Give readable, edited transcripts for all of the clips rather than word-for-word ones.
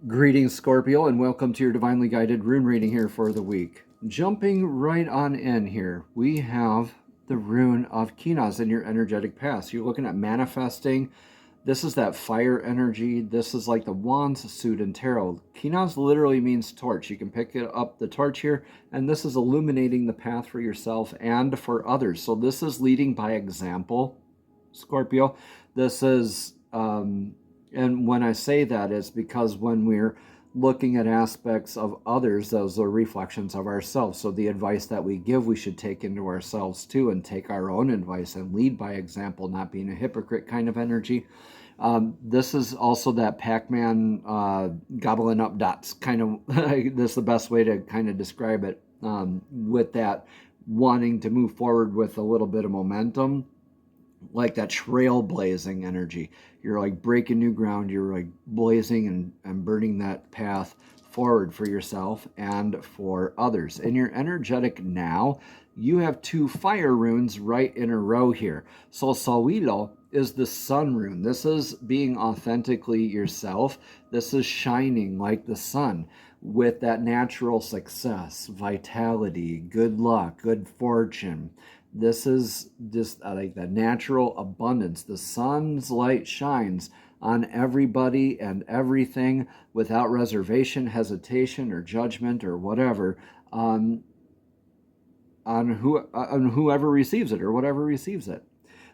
Greetings, Scorpio, and welcome to your divinely guided rune reading here for the week. Jumping right on in here, we have the rune of Kinas in your energetic path. You're looking at manifesting. This is that fire energy. This is like the Wands suit in tarot. Kinas literally means torch. You can pick it up the torch here, and this is illuminating the path for yourself and for others. So this is leading by example, Scorpio. This is and when I say that, it's because when we're looking at aspects of others, those are reflections of ourselves. So the advice that we give, we should take into ourselves too, and take our own advice and lead by example, not being a hypocrite kind of energy. This is also that Pac-Man gobbling up dots kind of. That's the best way to kind of describe it. With that wanting to move forward with a little bit of momentum, like that trailblazing energy. You're like breaking new ground. You're like blazing and burning that path forward for yourself and for others. In your energetic now, you have two fire runes right in a row here. So Sawilo is the sun rune. This is being authentically yourself. This is shining like the sun with that natural success, vitality, good luck, good fortune. This is just like the natural abundance. The sun's light shines on everybody and everything without reservation, hesitation, or judgment, or whatever, on whoever receives it or whatever receives it.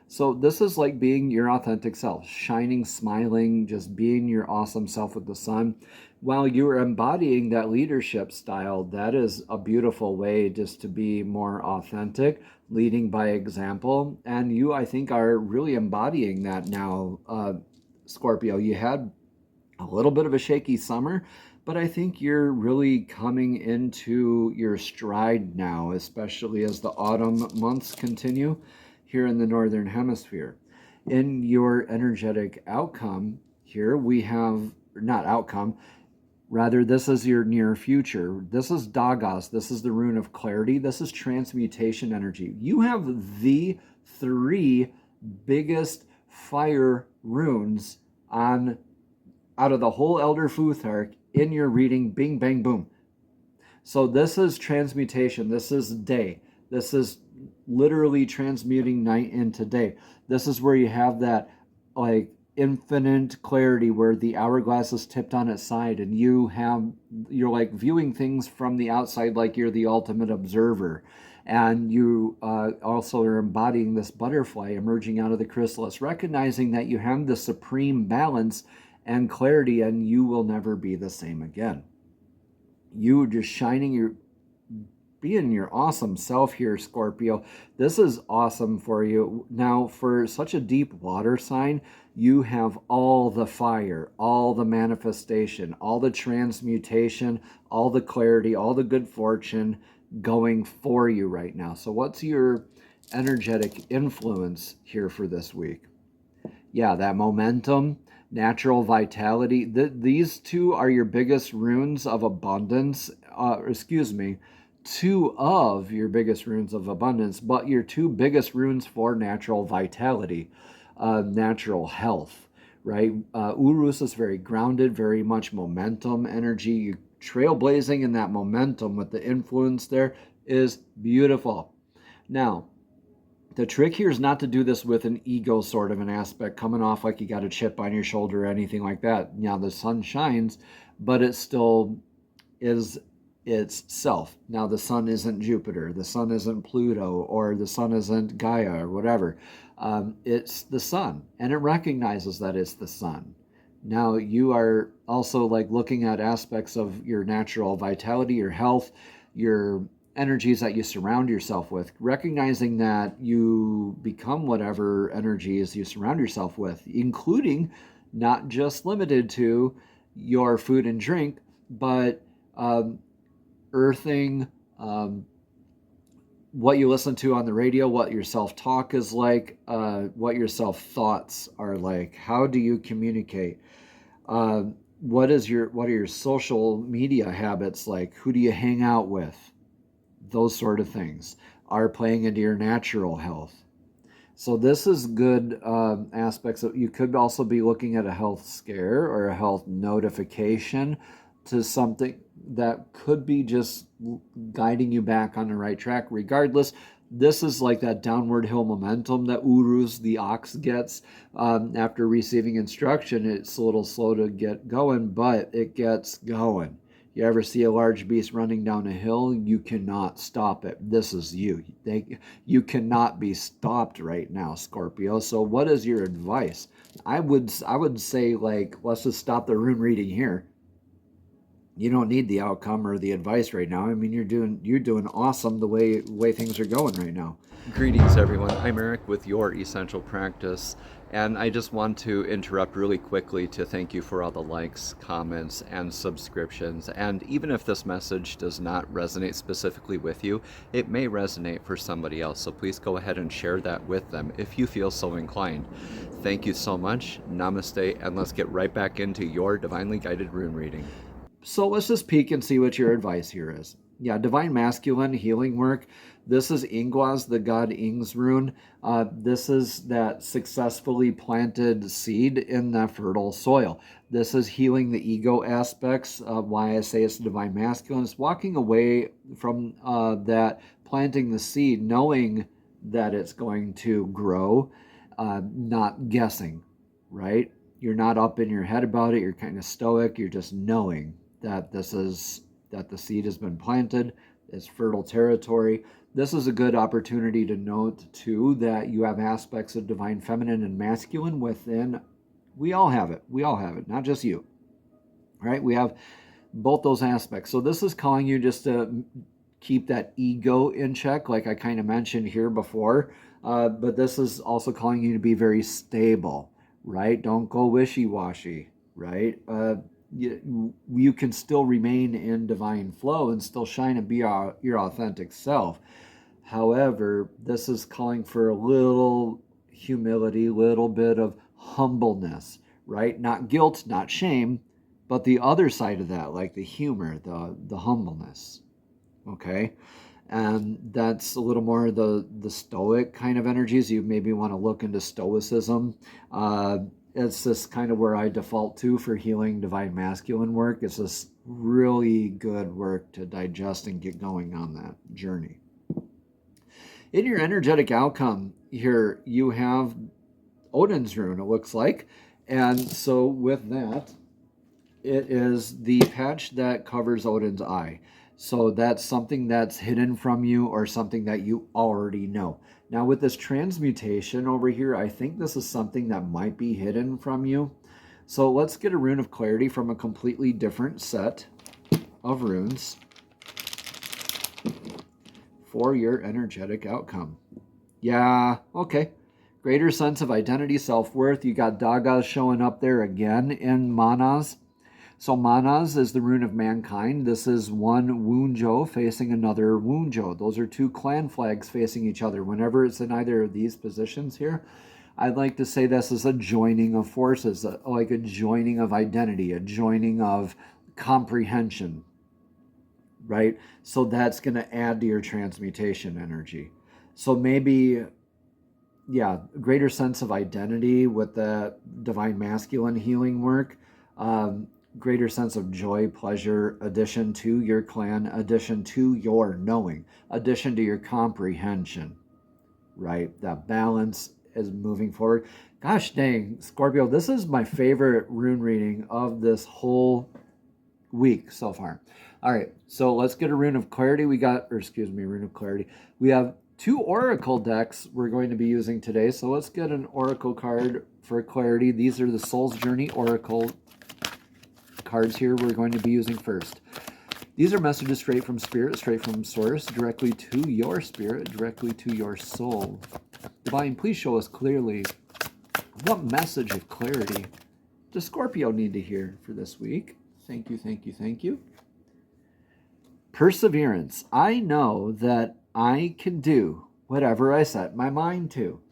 So this is like being your authentic self, shining, smiling, just being your awesome self with the sun. While you're embodying that leadership style, that is a beautiful way just to be more authentic, leading by example. And you, I think, are really embodying that now, Scorpio. You had a little bit of a shaky summer, but I think you're really coming into your stride now, especially as the autumn months continue here in the Northern Hemisphere. In your energetic outcome here, we have, not outcome, rather, this is your near future. This is Dagos. This is the rune of clarity. This is transmutation energy. You have the three biggest fire runes out of the whole Elder Futhark in your reading. Bing, bang, boom. So this is transmutation. This is day. This is literally transmuting night into day. This is where you have that like infinite clarity where the hourglass is tipped on its side and you're like viewing things from the outside like you're the ultimate observer. And you also are embodying this butterfly emerging out of the chrysalis, recognizing that you have the supreme balance and clarity, and you will never be the same again. You just being your awesome self here, Scorpio. This is awesome for you. Now, for such a deep water sign, you have all the fire, all the manifestation, all the transmutation, all the clarity, all the good fortune going for you right now. So what's your energetic influence here for this week? Yeah, that momentum, natural vitality. These two are your biggest runes of abundance. Two of your biggest runes of abundance, but your two biggest runes for natural vitality, natural health, right? Urus is very grounded, very much momentum energy. You trailblazing in that momentum with the influence there is beautiful. Now, the trick here is not to do this with an ego sort of an aspect, coming off like you got a chip on your shoulder or anything like that. Now, the sun shines, but it still is its self. Now, the sun isn't Jupiter, the sun isn't Pluto, or the sun isn't Gaia or whatever. It's the sun, and it recognizes that it's the sun. Now, you are also like looking at aspects of your natural vitality, your health, your energies that you surround yourself with, recognizing that you become whatever energies you surround yourself with, including not just limited to your food and drink, but earthing, what you listen to on the radio, what your self-talk is like, what your self-thoughts are like. How do you communicate? What are your social media habits like? Who do you hang out with? Those sort of things are playing into your natural health. So this is good aspects. You could also be looking at a health scare or a health notification to something that could be just guiding you back on the right track. Regardless, this is like that downward hill momentum that Uruz, the ox, gets after receiving instruction. It's a little slow to get going, but it gets going. You ever see a large beast running down a hill? You cannot stop it. This is you. You cannot be stopped right now, Scorpio. So what is your advice? I would say, like, let's just stop the rune reading here. You don't need the outcome or the advice right now. I mean, you're doing awesome the way things are going right now. Greetings, everyone. I'm Eric with Your Essential Practice, and I just want to interrupt really quickly to thank you for all the likes, comments, and subscriptions. And even if this message does not resonate specifically with you, it may resonate for somebody else. So please go ahead and share that with them if you feel so inclined. Thank you so much. Namaste, and let's get right back into your divinely guided rune reading. So let's just peek and see what your advice here is. Yeah, divine masculine healing work. This is Ingwaz, the god Ing's rune. This is that successfully planted seed in the fertile soil. This is healing the ego aspects. Why I say it's divine masculine. It's walking away from that planting the seed, knowing that it's going to grow, not guessing, right? You're not up in your head about it. You're kind of stoic. You're just knowing that that the seed has been planted. It's fertile territory. This is a good opportunity to note, too, that you have aspects of divine feminine and masculine within. We all have it. We all have it, not just you. Right? We have both those aspects. So this is calling you just to keep that ego in check, like I kind of mentioned here before. But this is also calling you to be very stable, right? Don't go wishy-washy, right? You can still remain in divine flow and still shine and be your authentic self. However, this is calling for a little humility, a little bit of humbleness, right? Not guilt, not shame, but the other side of that, like the humor, the humbleness, okay? And that's a little more the stoic kind of energies. You maybe want to look into stoicism. It's just kind of where I default to for healing divine masculine work. It's just really good work to digest and get going on that journey. In your energetic outcome here, you have Odin's rune, it looks like. And so with that, it is the patch that covers Odin's eye. So that's something that's hidden from you or something that you already know. Now with this transmutation over here, I think this is something that might be hidden from you. So let's get a rune of clarity from a completely different set of runes for your energetic outcome. Yeah, okay. Greater sense of identity, self-worth. You got Dagas showing up there again in Manas. So Manas is the rune of mankind. This is one Wunjo facing another Wunjo. Those are two clan flags facing each other. Whenever it's in either of these positions here, I'd like to say this is a joining of forces, like a joining of identity, a joining of comprehension, right? So that's going to add to your transmutation energy. So maybe, yeah, greater sense of identity with the divine masculine healing work. Greater sense of joy, pleasure, addition to your clan, addition to your knowing, addition to your comprehension, right? That balance is moving forward. Gosh dang, Scorpio, this is my favorite rune reading of this whole week so far. All right, so let's get a rune of clarity. Rune of clarity. We have two oracle decks we're going to be using today. So let's get an oracle card for clarity. These are the Soul's Journey oracle cards here we're going to be using first. These are messages straight from spirit, straight from source, directly to your spirit, directly to your soul. Divine, please show us clearly what message of clarity does Scorpio need to hear for this week. Thank you, thank you, thank you. Perseverance. I know that I can do whatever I set my mind to.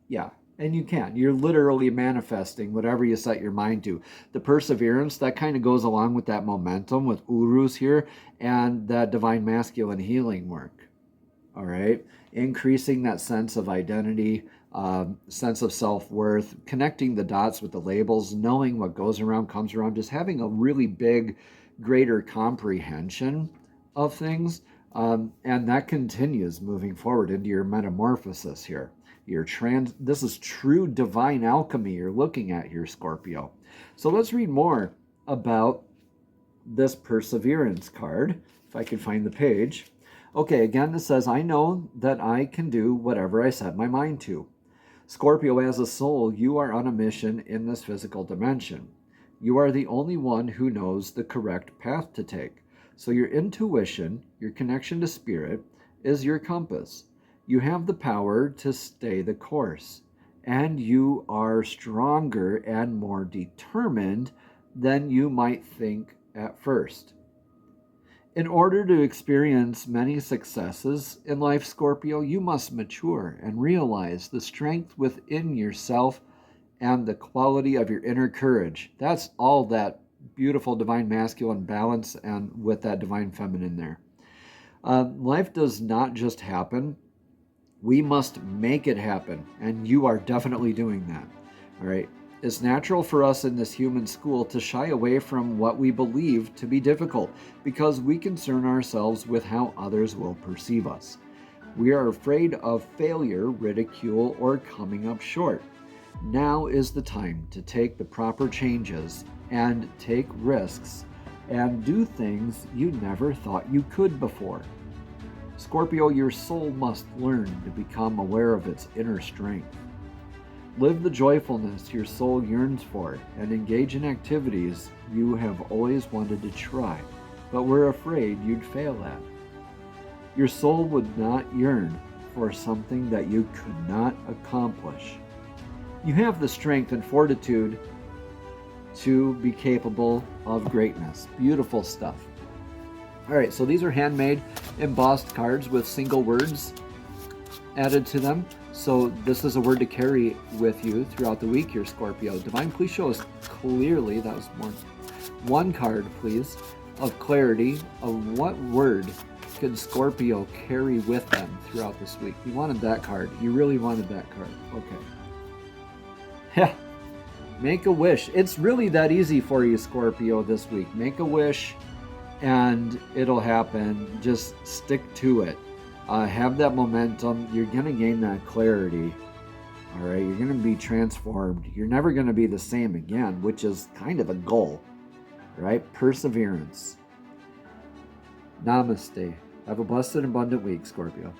Yeah. And you can. You're literally manifesting whatever you set your mind to. The perseverance, that kind of goes along with that momentum with Uruz here and that divine masculine healing work. All right? Increasing that sense of identity, sense of self-worth, connecting the dots with the labels, knowing what goes around comes around, just having a really big, greater comprehension of things. And that continues moving forward into your metamorphosis here. This is true divine alchemy you're looking at here, Scorpio. So let's read more about this perseverance card, if I can find the page. Okay, again, it says, I know that I can do whatever I set my mind to. Scorpio, as a soul, you are on a mission in this physical dimension. You are the only one who knows the correct path to take. So your intuition, your connection to spirit, is your compass. You have the power to stay the course, and you are stronger and more determined than you might think at first. In order to experience many successes in life, Scorpio, you must mature and realize the strength within yourself and the quality of your inner courage. That's all that beautiful divine masculine balance and with that divine feminine there. Life does not just happen. We must make it happen, and you are definitely doing that. All right. It's natural for us in this human school to shy away from what we believe to be difficult because we concern ourselves with how others will perceive us. We are afraid of failure, ridicule, or coming up short. Now is the time to take the proper changes and take risks and do things you never thought you could before. Scorpio, your soul must learn to become aware of its inner strength. Live the joyfulness your soul yearns for and engage in activities you have always wanted to try, but were afraid you'd fail at. Your soul would not yearn for something that you could not accomplish. You have the strength and fortitude to be capable of greatness. Beautiful stuff. All right, so these are handmade embossed cards with single words added to them. So this is a word to carry with you throughout the week here, Scorpio. Divine, please show us clearly, that was one card, please, of clarity of what word could Scorpio carry with them throughout this week. You wanted that card. You really wanted that card. Okay. Yeah. Make a wish. It's really that easy for you, Scorpio, this week. Make a wish and it'll happen. Just stick to it. Have that momentum. You're going to gain that clarity. All right. You're going to be transformed. You're never going to be the same again, which is kind of a goal, right? Perseverance. Namaste. Have a blessed and abundant week, Scorpio.